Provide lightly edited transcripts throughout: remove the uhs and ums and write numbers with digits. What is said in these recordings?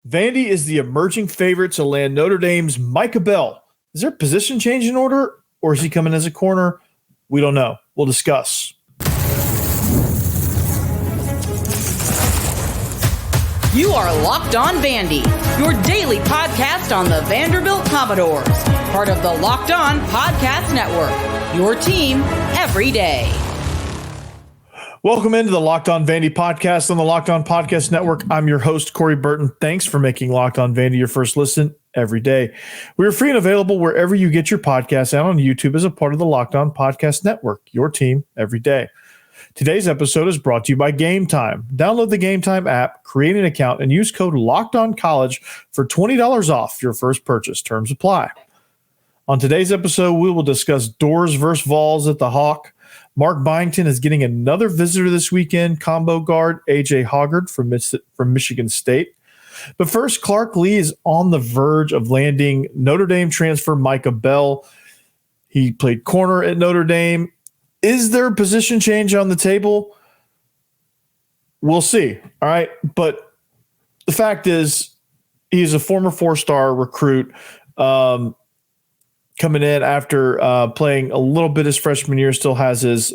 Vandy is the emerging favorite to land Notre Dame's Micah Bell. Is there a position change in order, or is he coming as a corner? We don't know. We'll discuss. You are Locked On Vandy, your daily podcast on the Vanderbilt Commodores. Part of the Locked On Podcast Network, your team every day. Welcome into the Locked On Vandy podcast on the Locked On Podcast Network. I'm your host, Corey Burton. Thanks for making Locked On Vandy your first listen every day. We are free and available wherever you get your podcasts and on YouTube as a part of the Locked On Podcast Network, your team every day. Today's episode is brought to you by Gametime. Download the Gametime app, create an account, and use code LOCKEDONCollege for $20 off your first purchase. Terms apply. On today's episode, we will discuss Doors versus Vols at the Hawk. Mark Byington is getting another visitor this weekend, combo guard AJ Hoggard from Michigan State. But first, Clark Lea is on the verge of landing Notre Dame transfer Micah Bell. He played corner at Notre Dame. Is there a position change on the table? We'll see. All right. But the fact is, he's a former four-star recruit coming in after playing a little bit his freshman year, still has his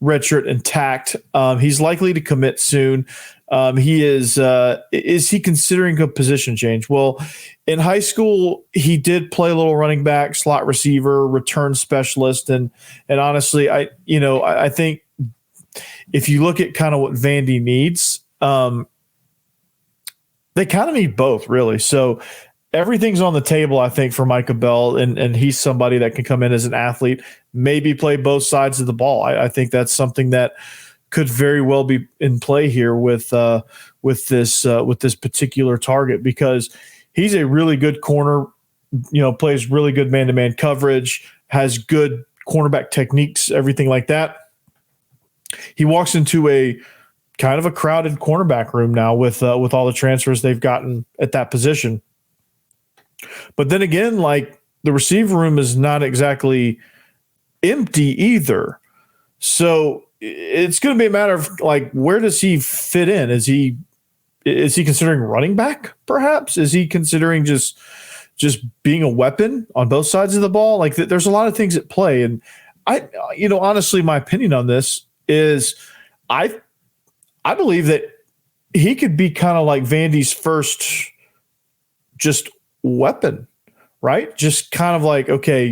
red shirt intact. He's likely to commit soon. Is he considering a position change? Well, in high school, he did play a little running back, slot receiver, return specialist. And honestly, I think if you look at kind of what Vandy needs, they kind of need both, really. So everything's on the table, I think, for Micah Bell, and he's somebody that can come in as an athlete, maybe play both sides of the ball. I think that's something that could very well be in play here with this particular target, because he's a really good corner, plays really good man-to-man coverage, has good cornerback techniques, everything like that. He walks into a kind of a crowded cornerback room now with all the transfers they've gotten at that position. But then again, like, the receiver room is not exactly empty either. So it's going to be a matter of, like, where does he fit in? Is he considering running back, perhaps? Is he considering just being a weapon on both sides of the ball? Like, there's a lot of things at play. And honestly, my opinion on this is I believe that he could be kind of like Vandy's first just weapon, right? Just kind of like, okay,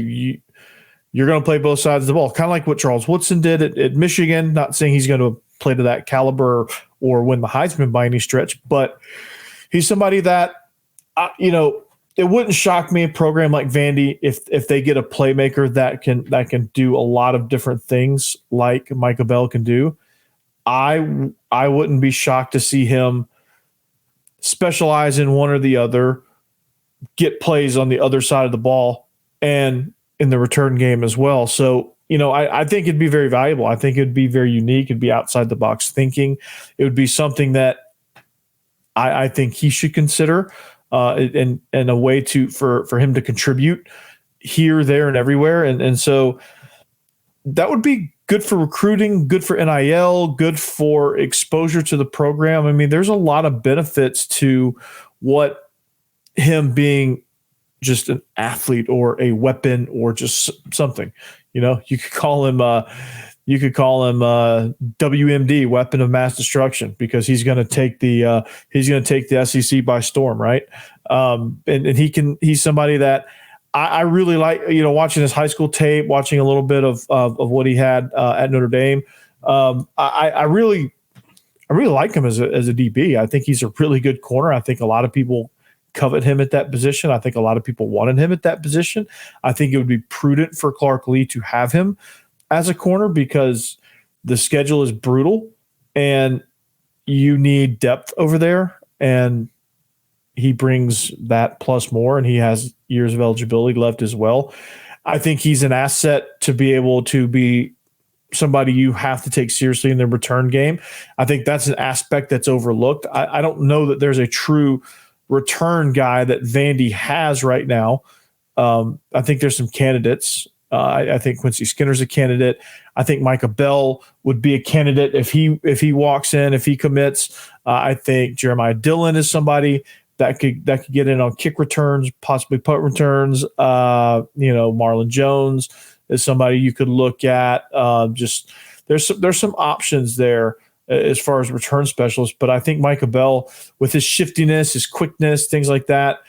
you're going to play both sides of the ball, kind of like what Charles Woodson did at Michigan. Not saying he's going to play to that caliber or win the Heisman by any stretch, but he's somebody that, it wouldn't shock me, a program like Vandy, if they get a playmaker that can do a lot of different things like Micah Bell can do. I wouldn't be shocked to see him specialize in one or the other, get plays on the other side of the ball and in the return game as well. So, I think it'd be very valuable. I think it'd be very unique. It'd be outside the box thinking. It would be something that I think he should consider and a way for him to contribute here, there, and everywhere. And so that would be good for recruiting, good for NIL, good for exposure to the program. I mean, there's a lot of benefits to what him being just an athlete or a weapon or just something. You could call him WMD, weapon of mass destruction, because he's going to take the SEC by storm, right? And he's somebody that I really like, watching his high school tape, watching a little bit of what he had at Notre Dame. I really like him as a DB. I think he's a really good corner. I think a lot of people covet him at that position. I think a lot of people wanted him at that position. I think it would be prudent for Clark Lea to have him as a corner, because the schedule is brutal and you need depth over there. And he brings that plus more, and he has years of eligibility left as well. I think he's an asset to be able to be somebody you have to take seriously in the return game. I think that's an aspect that's overlooked. I don't know that there's a true return guy that Vandy has right now. I think there's some candidates I think Quincy Skinner's a candidate. I think Micah Bell would be a candidate if he walks in, if he commits. I think Jeremiah Dillon is somebody that could get in on kick returns, possibly punt returns. Marlon Jones is somebody you could look at. Just there's some options there as far as return specialists, but I think Micah Bell, with his shiftiness, his quickness, things like that,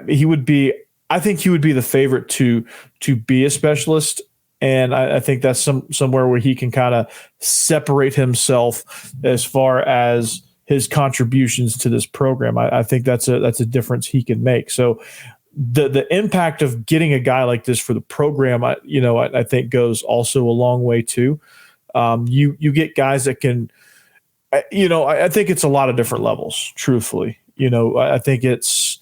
he would be the favorite to be a specialist. And I think that's somewhere where he can kind of separate himself as far as his contributions to this program. I think that's a difference he can make. So the impact of getting a guy like this for the program, I think goes also a long way too. You get guys that can, I think it's a lot of different levels, truthfully. I think it's,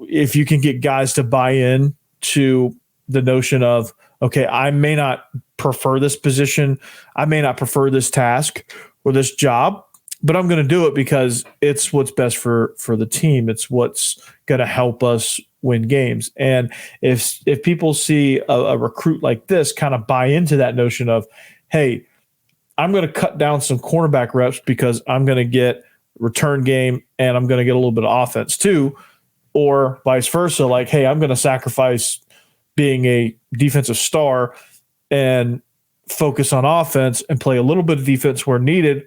if you can get guys to buy in to the notion of, okay, I may not prefer this position, I may not prefer this task or this job, but I'm going to do it because it's what's best for the team. It's what's going to help us win games. And if people see a recruit like this kind of buy into that notion of, hey, I'm going to cut down some cornerback reps because I'm going to get return game and I'm going to get a little bit of offense too, or vice versa, like, hey, I'm going to sacrifice being a defensive star and focus on offense and play a little bit of defense where needed,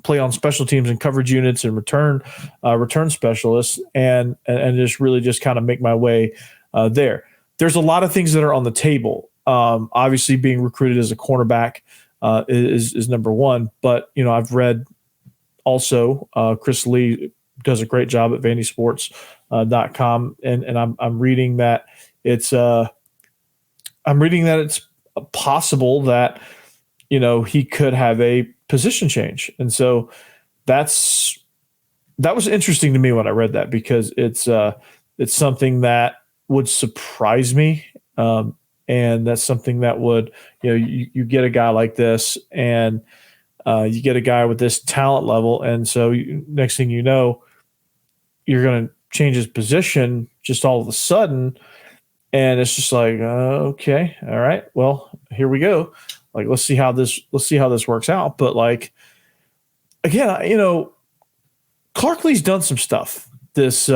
play on special teams and coverage units and return specialists, and just really just kind of make my way there. There's a lot of things that are on the table. Obviously, being recruited as a cornerback is number one, but I've read also Chris Lee does a great job at Vandysports.com, and I'm reading that it's possible that he could have a position change. And so that was interesting to me when I read that, because it's something that would surprise me. And that's something that would, you get a guy like this, and you get a guy with this talent level. And so next thing you know, you're going to change his position just all of a sudden. And it's just like, okay, all right, well, here we go. Like, let's see how this works out. But like, again, Clark Lee's done some stuff. This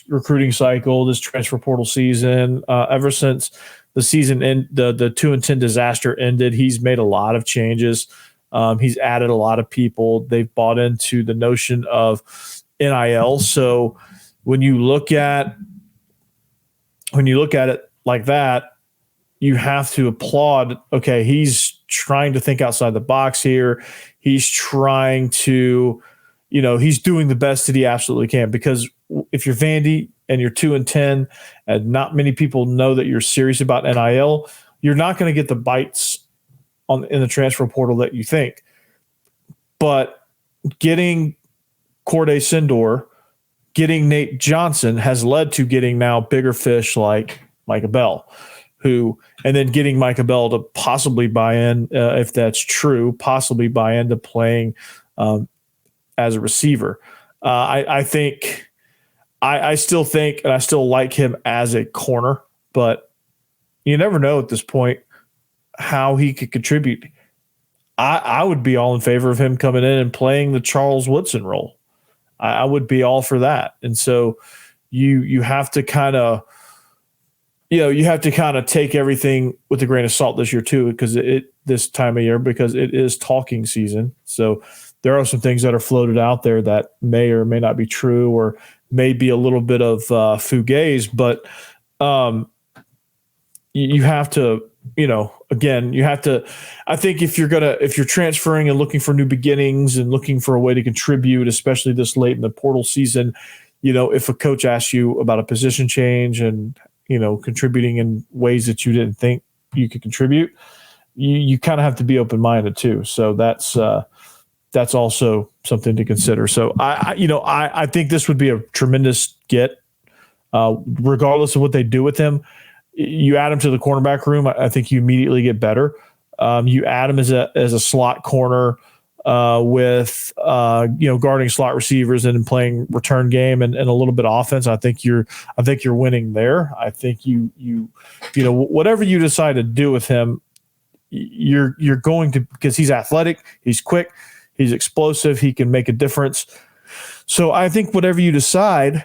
recruiting cycle, this transfer portal season, ever since the season the 2-10 disaster ended. He's made a lot of changes. He's added a lot of people. They've bought into the notion of NIL. So when you look at it like that, you have to applaud, okay, he's trying to think outside the box here. He's trying to, he's doing the best that he absolutely can. Because if you're Vandy and you're 2-10 and not many people know that you're serious about NIL, you're not going to get the bites in the transfer portal that you think. But getting Corday Sindor, getting Nate Johnson has led to getting now bigger fish like Micah Bell, and then getting Micah Bell to possibly buy in, if that's true, possibly buy into playing as a receiver. I still think, and I still like him as a corner, but you never know at this point how he could contribute. I would be all in favor of him coming in and playing the Charles Woodson role. I would be all for that. And so you have to kind of, take everything with a grain of salt this year too, this time of year, because it is talking season. So there are some things that are floated out there that may or may not be true, or may be a little bit of fugazi, but you have to, I think if you're transferring and looking for new beginnings and looking for a way to contribute, especially this late in the portal season, if a coach asks you about a position change and, contributing in ways that you didn't think you could contribute, you kind of have to be open-minded too. So that's also something to consider. So I think this would be a tremendous get, regardless of what they do with him. You add him to the cornerback room, I think you immediately get better. You add him as a slot corner, with guarding slot receivers and playing return game and a little bit of offense. I think you're winning there. I think you whatever you decide to do with him, you're going to, because he's athletic, he's quick, he's explosive, he can make a difference. So I think whatever you decide,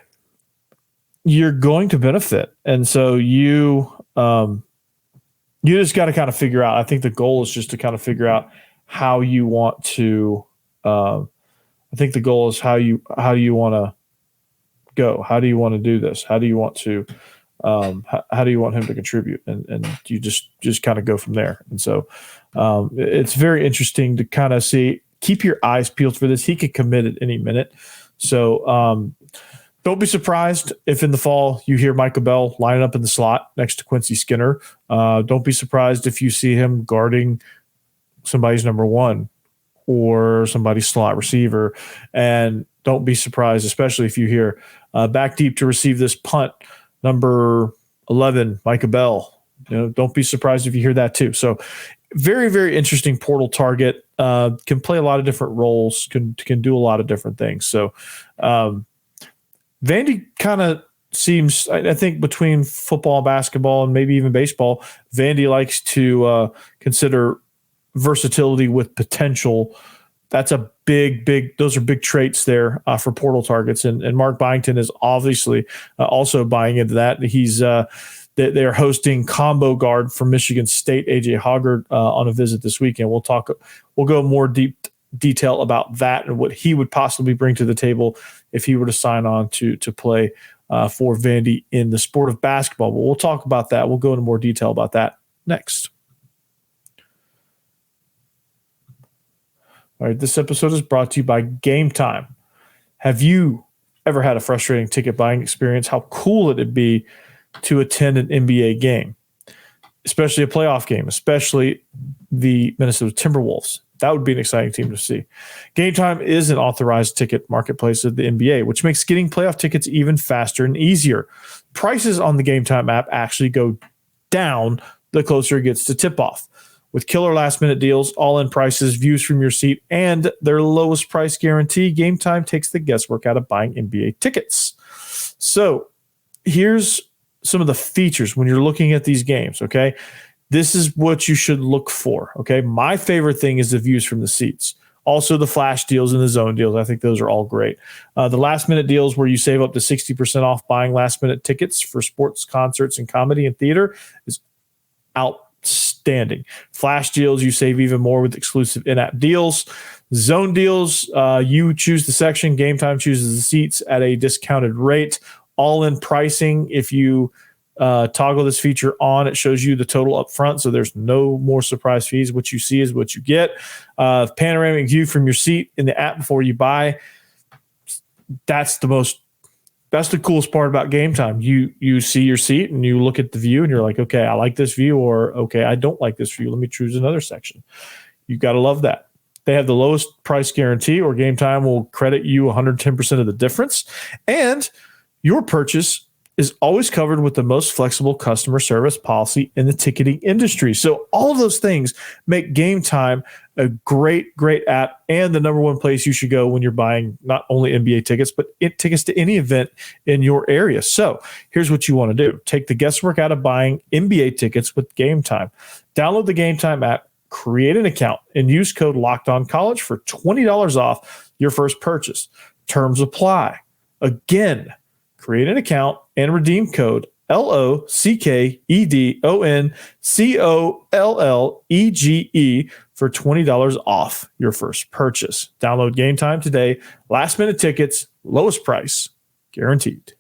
you're going to benefit. And so you just got to kind of figure out. I think the goal is just to kind of figure out how you want to. I think the goal is how do you want to go? How do you want to do this? How do you want to? How do you want him to contribute? And you just kind of go from there. And so it's very interesting to kind of see. Keep your eyes peeled for this. He could commit at any minute. So don't be surprised if in the fall you hear Micah Bell lining up in the slot next to Quincy Skinner. Don't be surprised if you see him guarding somebody's number one or somebody's slot receiver. And don't be surprised, especially if you hear back deep to receive this punt, number 11, Micah Bell. Don't be surprised if you hear that too. So very, very interesting portal target. Can play a lot of different roles, can do a lot of different things. So Vandy kind of seems, I think, between football, basketball, and maybe even baseball, Vandy likes to consider versatility with potential. That's a those are big traits there for portal targets. And Mark Byington is obviously also buying into that. He's they're hosting combo guard from Michigan State, AJ Hoggard, on a visit this weekend. We'll go more detail about that and what he would possibly bring to the table if he were to sign on to play for Vandy in the sport of basketball. But we'll talk about that. We'll go into more detail about that next. All right, this episode is brought to you by Gametime. Have you ever had a frustrating ticket buying experience? How cool it'd be to attend an NBA game, especially a playoff game, especially the Minnesota Timberwolves. That would be an exciting team to see. Gametime is an authorized ticket marketplace of the NBA, which makes getting playoff tickets even faster and easier. Prices on the Gametime app actually go down the closer it gets to tip-off. With killer last-minute deals, all-in prices, views from your seat, and their lowest price guarantee, Gametime takes the guesswork out of buying NBA tickets. So here's some of the features when you're looking at these games, okay? This is what you should look for, okay? My favorite thing is the views from the seats. Also the flash deals and the zone deals. I think those are all great. The last-minute deals where you save up to 60% off buying last-minute tickets for sports, concerts, and comedy and theater is outstanding. Flash deals, you save even more with exclusive in-app deals. Zone deals, you choose the section. Gametime chooses the seats at a discounted rate. All-in pricing, if you toggle this feature on, it shows you the total up front, so there's no more surprise fees. What you see is what you get. Panoramic view from your seat in the app before you buy. That's the coolest part about Gametime. You see your seat and you look at the view and you're like, okay, I like this view, or okay, I don't like this view. Let me choose another section. You got to love that. They have the lowest price guarantee, or Gametime will credit you 110% of the difference. And your purchase is always covered with the most flexible customer service policy in the ticketing industry. So all of those things make Gametime a great app and the number one place you should go when you're buying not only NBA tickets, but tickets to any event in your area. So here's what you want to do. Take the guesswork out of buying NBA tickets with Gametime. Download the Gametime app, create an account, and use code LOCKEDONCollege for $20 off your first purchase. Terms apply. Again, create an account and redeem code LOCKEDONCOLLEGE for $20 off your first purchase. Download Gametime today. Last minute tickets, lowest price, guaranteed.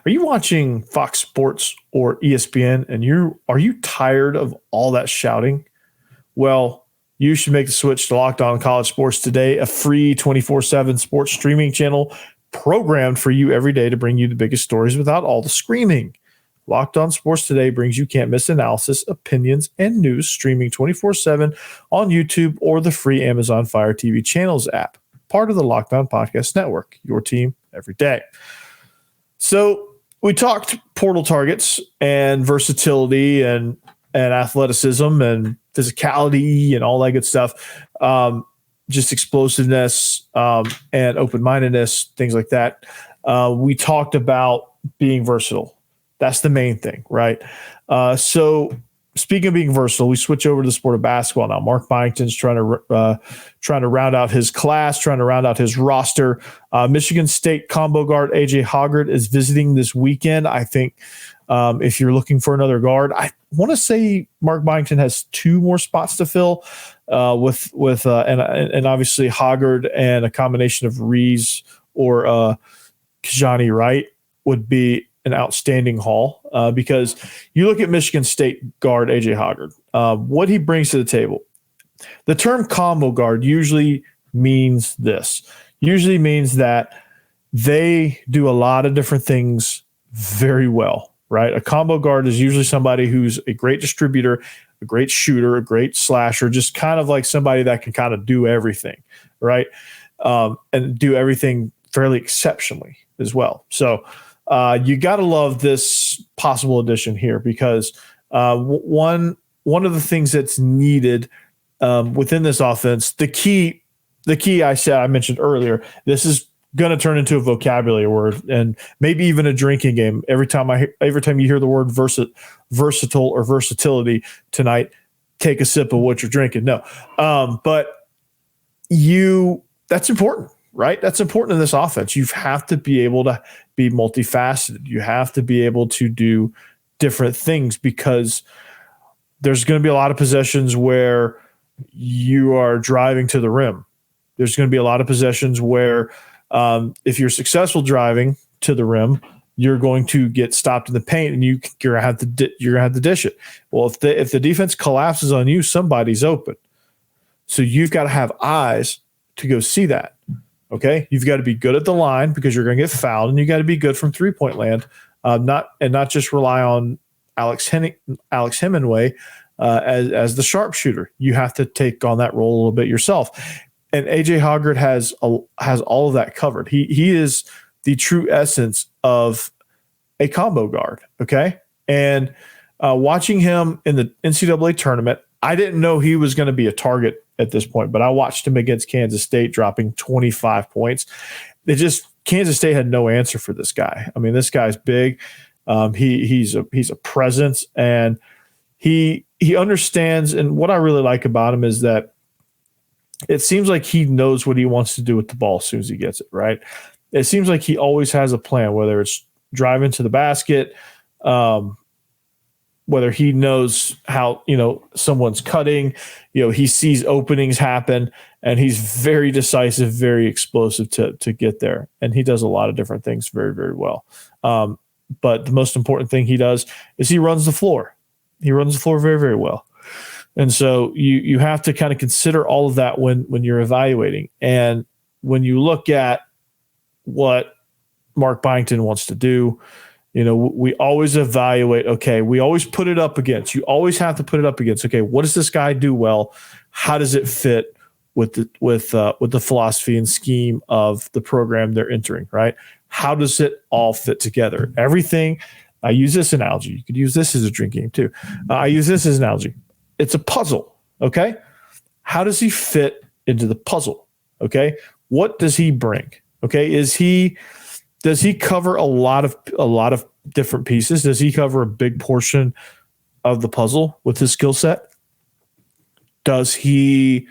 Are you watching Fox Sports or ESPN and are you tired of all that shouting? Well, you should make the switch to Locked On College Sports today, a free 24/7 sports streaming channel programmed for you every day to bring you the biggest stories without all the screaming. Locked On Sports Today brings you can't-miss analysis, opinions, and news streaming 24/7 on YouTube or the free Amazon Fire TV Channels app, part of the Locked On Podcast Network, your team every day. So we talked portal targets and versatility and athleticism and physicality and all that good stuff. Just explosiveness and open-mindedness, things like that. We talked about being versatile. That's the main thing, right? So speaking of being versatile, we switch over to the sport of basketball now. Mark Byington's trying to round out his class, trying to round out his roster. Michigan State combo guard AJ Hoggard is visiting this weekend. I think if you're looking for another guard, I want to say Mark Byington has 2 more spots to fill with and obviously Hoggard and a combination of Rees or Kajani Wright would be an outstanding haul because you look at Michigan State guard AJ Hoggard, what he brings to the table. The term combo guard usually means this. Usually means that they do a lot of different things very well, right? A combo guard is usually somebody who's a great distributor, a great shooter, a great slasher, just kind of like somebody that can kind of do everything, right? And do everything fairly exceptionally as well. So you got to love this possible addition here because one of the things that's needed within this offense, the key I mentioned earlier, this is going to turn into a vocabulary word and maybe even a drinking game. Every time you hear the word versatile or versatility tonight, take a sip of what you're drinking. No, but that's important. Right? That's important in this offense. You have to be able to be multifaceted. You have to be able to do different things because there's going to be a lot of possessions where you are driving to the rim. There's going to be a lot of possessions where if you're successful driving to the rim, you're going to get stopped in the paint and you're going to have to dish it. Well, if the defense collapses on you, somebody's open. So you've got to have eyes to go see that. Okay, you've got to be good at the line because you're going to get fouled, and you got to be good from 3-point land, not just rely on Alex Hemingway as the sharpshooter. You have to take on that role a little bit yourself. And AJ Hoggard has all of that covered. He is the true essence of a combo guard. Okay, and watching him in the NCAA tournament, I didn't know he was going to be a target at this point, but I watched him against Kansas State dropping 25 points. Kansas State had no answer for this guy. I mean, this guy's big. He's a presence, and he understands. And what I really like about him is that it seems like he knows what he wants to do with the ball as soon as he gets it, right? It seems like he always has a plan, whether it's driving to the basket, whether he knows how, someone's cutting, he sees openings happen, and he's very decisive, very explosive to get there. And he does a lot of different things very, very well. But the most important thing he does is he runs the floor. He runs the floor very, very well. And so you have to kind of consider all of that when you're evaluating. And when you look at what Mark Byington wants to do, we always evaluate, okay, we always put it up against. You always have to put it up against, okay, what does this guy do well? How does it fit with the philosophy and scheme of the program they're entering, right? How does it all fit together? Everything. I use this analogy. You could use this as a drink game too. I use this as an analogy. It's a puzzle, okay? How does he fit into the puzzle, okay? What does he bring, okay? Does he cover a lot of different pieces? Does he cover a big portion of the puzzle with his skill set? Does he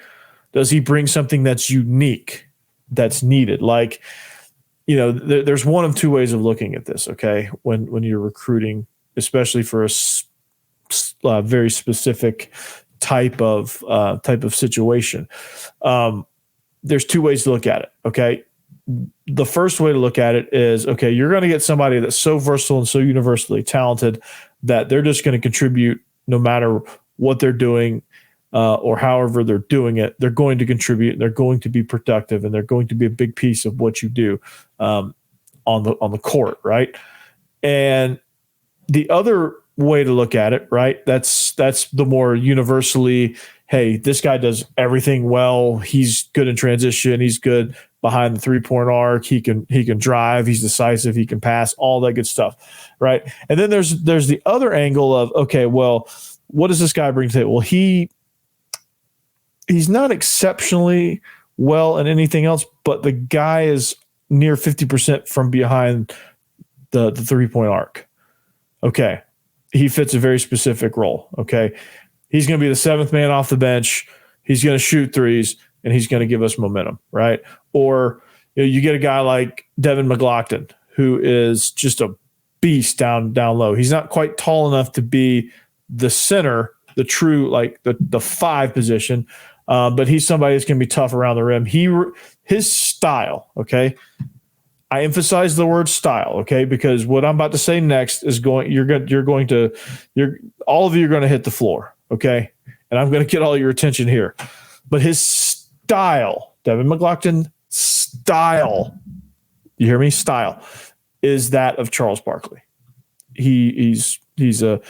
bring something that's unique, that's needed? Like, there's one of two ways of looking at this, okay? When you're recruiting, especially for a very specific type of situation, there's two ways to look at it, okay? The first way to look at it is, okay, you're going to get somebody that's so versatile and so universally talented that they're just going to contribute no matter what they're doing or however they're doing it. They're going to contribute, and they're going to be productive, and they're going to be a big piece of what you do on the court, right? And the other way to look at it, right, that's the more universally, hey, this guy does everything well. He's good in transition. He's good behind the 3-point arc. He can drive. He's decisive. He can pass. All that good stuff, right? And then there's the other angle of, okay, well, what does this guy bring to the table? Well, he's not exceptionally well in anything else, but the guy is near 50% from behind the 3-point arc. Okay. He fits a very specific role. Okay. He's going to be the 7th man off the bench. He's going to shoot threes and he's going to give us momentum. Right. Or you get a guy like Devin McLaughlin, who is just a beast down low. He's not quite tall enough to be the center, the true, like the 5 position. But he's somebody that's going to be tough around the rim. His style. Okay. I emphasize the word style, okay, because what I'm about to say next is all of you are going to hit the floor, okay, and I'm going to get all your attention here. But his style, Devin McLaughlin style, you hear me? Style is that of Charles Barkley. He's a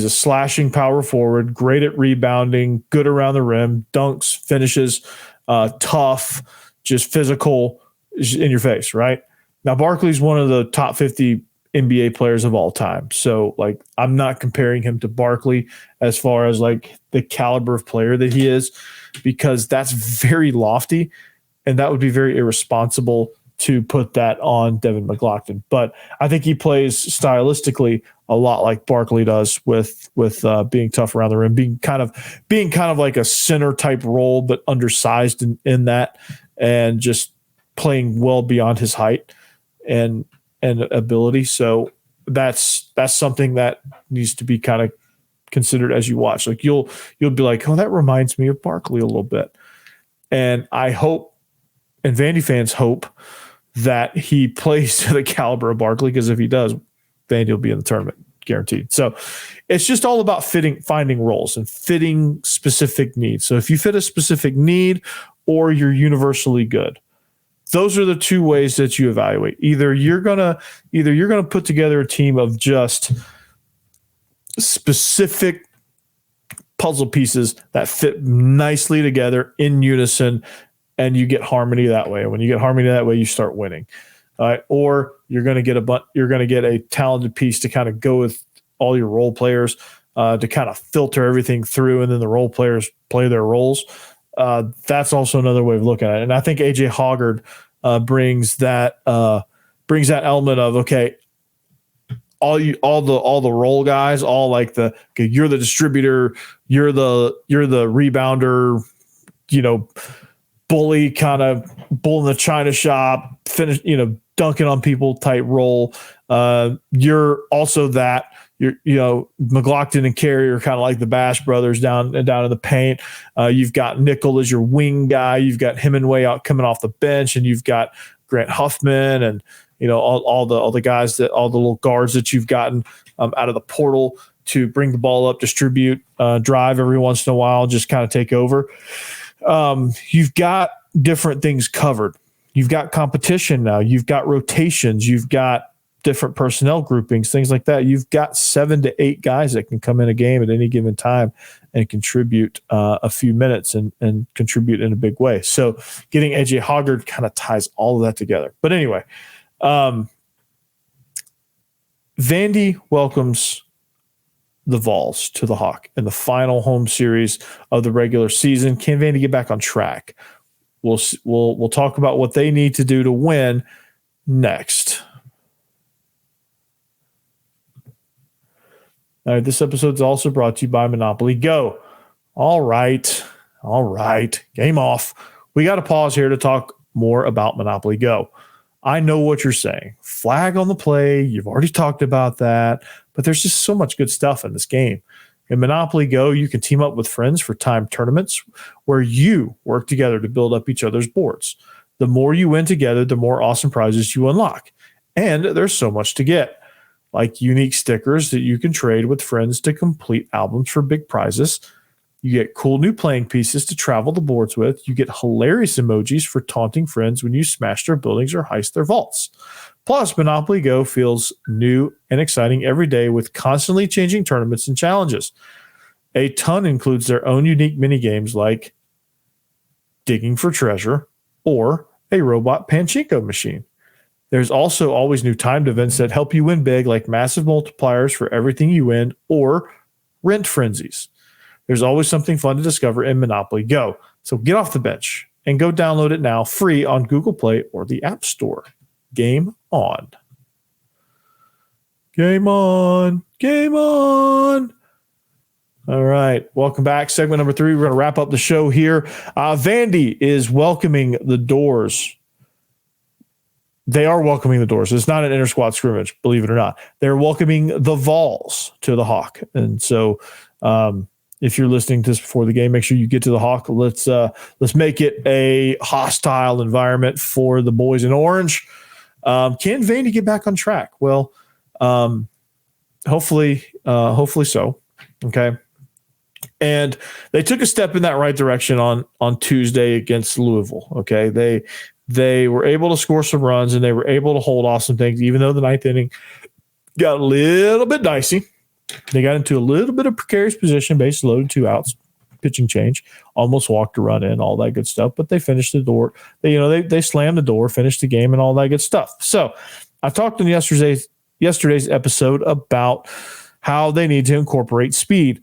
slashing power forward, great at rebounding, good around the rim, dunks, finishes, tough, just physical, in your face, right? Now, Barkley's one of the top 50 NBA players of all time. So, like, I'm not comparing him to Barkley as far as, like, the caliber of player that he is, because that's very lofty, and that would be very irresponsible to put that on Devin McLaughlin. But I think he plays stylistically a lot like Barkley does with being tough around the rim, being kind of like a center type role, but undersized in that, and just playing well beyond his height and ability. So that's something that needs to be kind of considered as you watch. Like you'll be like, oh, that reminds me of Barkley a little bit. And I hope, and Vandy fans hope, that he plays to the caliber of Barkley, because if he does, Vandy will be in the tournament, guaranteed. So it's just all about finding roles and fitting specific needs. So if you fit a specific need, or you're universally good, those are the 2 ways that you evaluate. Either you're gonna put together a team of just specific puzzle pieces that fit nicely together in unison, and you get harmony that way. And when you get harmony that way, you start winning. All right. Or you're going to get a talented piece to kind of go with all your role players, to kind of filter everything through, and then the role players play their roles. That's also another way of looking at it. And I think AJ Hoggard brings that element of, okay, all the role guys, all like okay, you're the distributor, you're the rebounder, bully, kind of bull in the china shop, finish, dunking on people type role. You're also that. McLaughlin and Carey are kind of like the Bash brothers down in the paint. You've got Nickel as your wing guy. You've got Hemingway out coming off the bench, and you've got Grant Huffman, and all the guys, all the little guards that you've gotten out of the portal to bring the ball up, distribute, drive every once in a while, just kind of take over. You've got different things covered. You've got competition now. You've got rotations. You've got different personnel groupings, things like that. You've got 7 to 8 guys that can come in a game at any given time and contribute a few minutes and contribute in a big way. So getting AJ Hoggard kind of ties all of that together. But anyway, Vandy welcomes the Vols to the Hawk in the final home series of the regular season. Can Vandy get back on track? We'll talk about what they need to do to win next. All right, this episode is also brought to you by Monopoly Go. All right. Game off. We got to pause here to talk more about Monopoly Go. I know what you're saying. Flag on the play. You've already talked about that. But there's just so much good stuff in this game. In Monopoly Go, you can team up with friends for timed tournaments where you work together to build up each other's boards. The more you win together, the more awesome prizes you unlock. And there's so much to get, like unique stickers that you can trade with friends to complete albums for big prizes. You get cool new playing pieces to travel the boards with. You get hilarious emojis for taunting friends when you smash their buildings or heist their vaults. Plus, Monopoly Go feels new and exciting every day with constantly changing tournaments and challenges. A ton includes their own unique mini games like digging for treasure or a robot pachinko machine. There's also always new timed events that help you win big, like massive multipliers for everything you win or rent frenzies. There's always something fun to discover in Monopoly Go. So get off the bench and go download it now free on Google Play or the App Store. Game on. Game on. Game on. All right. Welcome back. Segment number 3. We're going to wrap up the show here. Vandy is welcoming the Doors. They are welcoming the Doors. It's not an inter-squad scrimmage, believe it or not. They're welcoming the Vols to the Hawk. And so if you're listening to this before the game, make sure you get to the Hawk. Let's make it a hostile environment for the boys in orange. Can Vandy get back on track? Well, hopefully so. Okay. And they took a step in that right direction on Tuesday against Louisville. Okay. They were able to score some runs and they were able to hold off some things, even though the ninth inning got a little bit dicey. They got into a little bit of precarious position, base loaded, 2 outs, pitching change, almost walked a run in, all that good stuff. But they finished the door. They slammed the door, finished the game, and all that good stuff. So I talked in yesterday's episode about how they need to incorporate speed.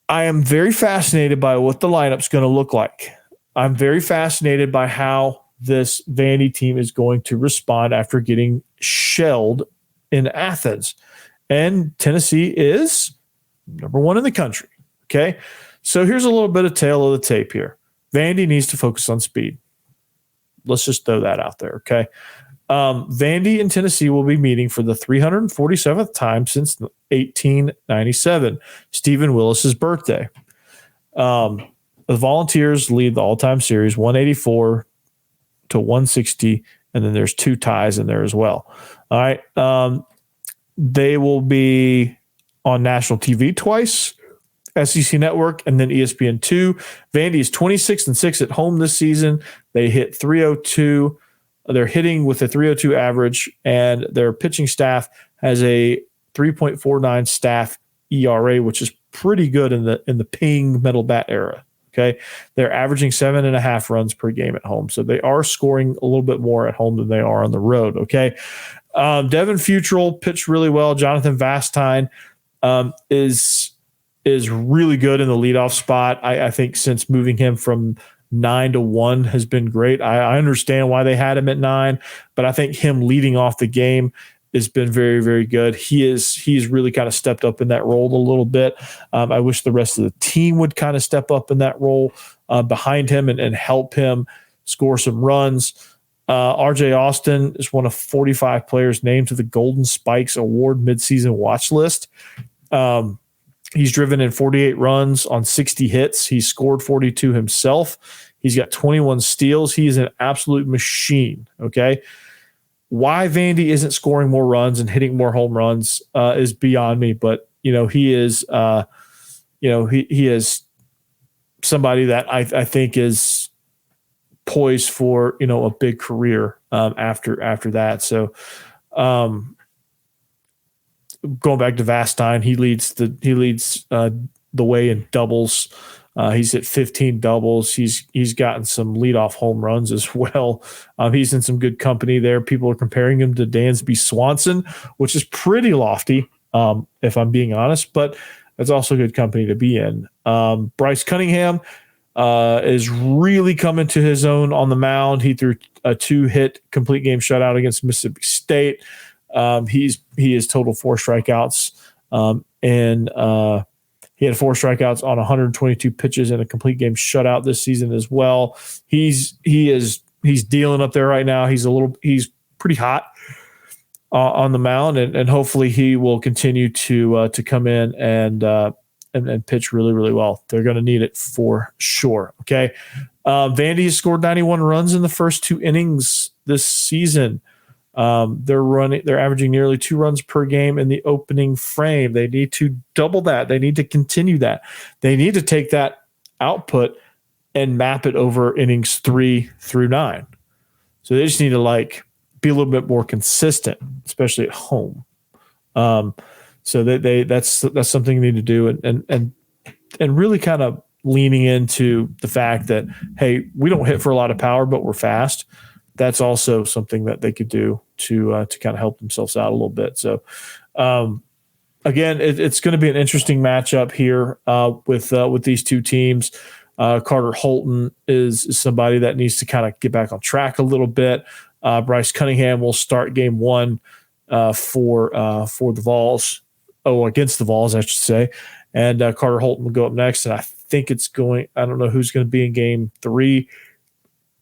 I am very fascinated by what the lineup's going to look like. I'm very fascinated by how this Vandy team is going to respond after getting shelled in Athens. And Tennessee is number 1 in the country. Okay. So here's a little bit of tail of the tape here. Vandy needs to focus on speed. Let's just throw that out there. Okay. Vandy and Tennessee will be meeting for the 347th time since 1897, Stephen Willis's birthday. The Volunteers lead the all-time series 184 to 160, and then there's 2 ties in there as well. All right. They will be on national TV twice, SEC Network, and then ESPN2. Vandy is 26-6 at home this season. They hit 302. They're hitting with a 302 average, and their pitching staff has a 3.49 staff ERA, which is pretty good in the Ping metal bat era. Okay. They're averaging 7.5 runs per game at home. So they are scoring a little bit more at home than they are on the road. Okay. Devin Futrell pitched really well. Jonathan Vastine is really good in the leadoff spot. I think since moving him from 9 to 1 has been great. I understand why they had him at 9, but I think him leading off the game has been very, very good. He's really kind of stepped up in that role a little bit. I wish the rest of the team would kind of step up in that role behind him and help him score some runs. RJ Austin is one of 45 players named to the Golden Spikes Award midseason watch list. He's driven in 48 runs on 60 hits. He's scored 42 himself. He's got 21 steals. He is an absolute machine. Okay. Why Vandy isn't scoring more runs and hitting more home runs is beyond me. But he is, he is somebody that I think is poised for a big career after that. So going back to Vastine, he leads the way in doubles. He's hit 15 doubles. He's gotten some leadoff home runs as well. He's in some good company there. People are comparing him to Dansby Swanson, which is pretty lofty, if I'm being honest, but it's also good company to be in. Bryce Cunningham is really coming to his own on the mound. He threw a 2-hit complete game shutout against Mississippi State. He has total 4 strikeouts, and he had 4 strikeouts on 122 pitches in a complete game shutout this season as well. He's dealing up there right now. He's pretty hot on the mound, and hopefully he will continue to come in and pitch really, really well. They're going to need it for sure. Okay. Vandy has scored 91 runs in the first 2 innings this season. They're averaging nearly 2 runs per game in the opening frame. They need to double that. They need to continue that. They need to take that output and map it over innings 3 through 9. So they just need to be a little bit more consistent, especially at home. So that's something they need to do. And really kind of leaning into the fact that, hey, we don't hit for a lot of power, but we're fast. That's also something that they could do to kind of help themselves out a little bit. So, again, it's going to be an interesting matchup here with these two teams. Carter Holton is somebody that needs to kind of get back on track a little bit. Bryce Cunningham will start game one for the Vols. Against the Vols, I should say. And Carter Holton will go up next. And I think I don't know who's going to be in game 3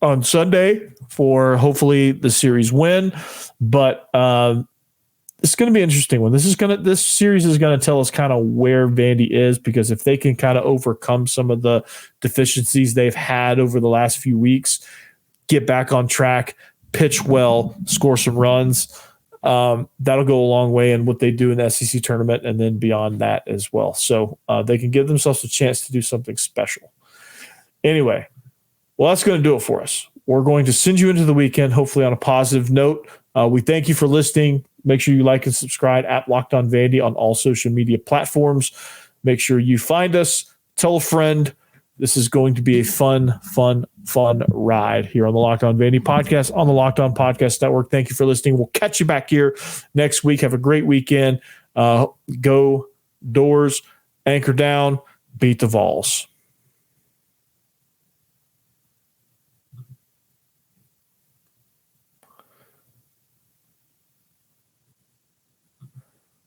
on Sunday for hopefully the series win. But it's going to be an interesting one. This series is going to tell us kind of where Vandy is, because if they can kind of overcome some of the deficiencies they've had over the last few weeks, get back on track, pitch well, score some runs, that'll go a long way in what they do in the SEC tournament and then beyond that as well. So they can give themselves a chance to do something special. Anyway, well, that's going to do it for us. We're going to send you into the weekend, hopefully on a positive note. We thank you for listening. Make sure you like and subscribe at Locked On Vandy on all social media platforms. Make sure you find us. Tell a friend. This is going to be a fun ride here on the Locked On Vandy podcast on the Locked On Podcast Network. Thank you for listening. We'll catch you back here next week. Have a great weekend. Go Doors, anchor down, beat the Vols.